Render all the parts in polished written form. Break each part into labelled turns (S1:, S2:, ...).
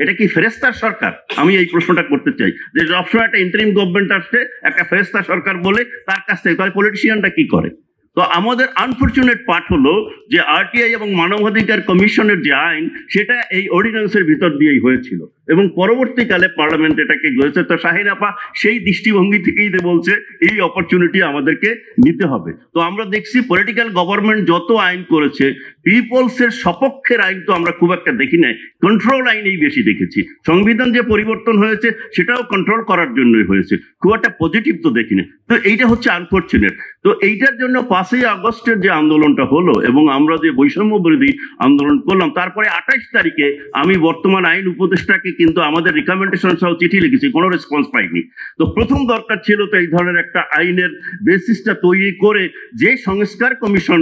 S1: এটা কি ফেরেস্তার সরকার? আমি এই প্রশ্নটা করতে চাই যে সবসময় একটা ইন্টারিম গভর্নমেন্ট আসছে একটা ফেরেস্তা সরকার বলে তার কাছ থেকে, তাহলে পলিটিশিয়ানটা কি করে? তো আমাদের আনফরচুনেট পার্ট হলো যে আরটিআই এবং মানবাধিকার কমিশনের যে আইন সেটা এই অর্ডিন্যান্সের ভিতর দিয়েই হয়েছিল এবং পরবর্তীকালে পার্লামেন্ট এটাকে গড়েছে। তো শাহিন আপা সেই দৃষ্টিভঙ্গি থেকেই বলছে এই অপরচুনিটি আমাদেরকে নিতে হবে। তো আমরা দেখছি পলিটিক্যাল গভর্নমেন্ট যত আইন করেছে পিপলস এর সপক্ষের আইন তো আমরা খুব একটা দেখি নাই, কন্ট্রোল আইনেই বেশি দেখেছি। সংবিধান যে পরিবর্তন হয়েছে সেটাও কন্ট্রোল করার জন্যই হয়েছে, খুব একটা পজিটিভ তো দেখি না। তো এইটা হচ্ছে আনফরচুনেট। তো এইটার জন্য 5ই আগস্টের যে আন্দোলনটা হলো এবং আমরা যে বৈষম্য বিরোধী আন্দোলন করলাম, তারপরে 28 তারিখে আমি বর্তমান আইন উপদেষ্টাকে কিন্তু আমাদের রিকমেন্ডেশন সহ চিঠি লিখেছি, কোনো রেসপন্স পাইনি। তো প্রথম দরকার ছিল তো এই ধরনের একটা আইনের বেসিসটা তৈরি করে যে সংস্কার কমিশন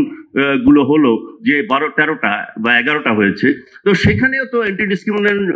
S1: গুলো হলো, যে 12-13টা বা 11টা হয়েছে, তো সেখানেও তো অ্যান্টি ডিসক্রিমিনেশন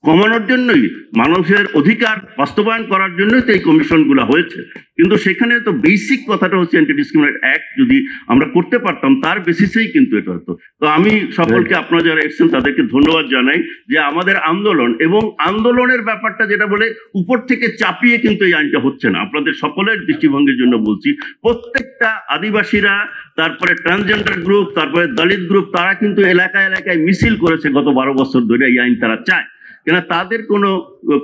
S1: কমানোর জন্যই, মানুষের অধিকার বাস্তবায়ন করার জন্যই তো এই কমিশনগুলো হয়েছে। কিন্তু সেখানে তো বেসিক কথাটা হচ্ছে অ্যান্টি ডিসক্রিমিনেশন অ্যাক্ট যদি আমরা করতে পারতাম তার বেসিসেই কিন্তু এটা হতো। তো আমি সকলকে, আপনারা যারা এসেছেন তাদেরকে ধন্যবাদ জানাই যে আমাদের আন্দোলন এবং আন্দোলনের ব্যাপারটা যেটা বলে উপর থেকে চাপিয়ে কিন্তু এই আইনটা হচ্ছে না। আপনাদের সকলের দৃষ্টিভঙ্গির জন্য বলছি, প্রত্যেকটা আদিবাসীরা, তারপরে ট্রান্সজেন্ডার গ্রুপ, তারপরে দলিত গ্রুপ, তারা কিন্তু এলাকায় এলাকায় মিছিল করেছে গত 12 বছর ধরে এই আইন তারা চায়, কেন তাদের কোনো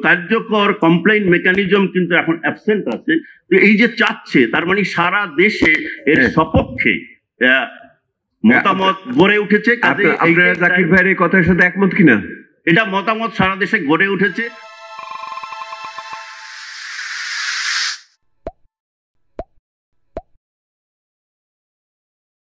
S1: কার্যকর কমপ্লেইন মেকানিজম কিন্তু এখন অ্যাবসেন্ট আছে। তো এই যে চাচ্ছে তার মানে সারা দেশে এর সপক্ষে মতামত গড়ে উঠেছে।
S2: আপনারা জাকির ভাইয়ের কথার সাথে একমত কিনা?
S1: এটা মতামত সারা দেশে গড়ে উঠেছে।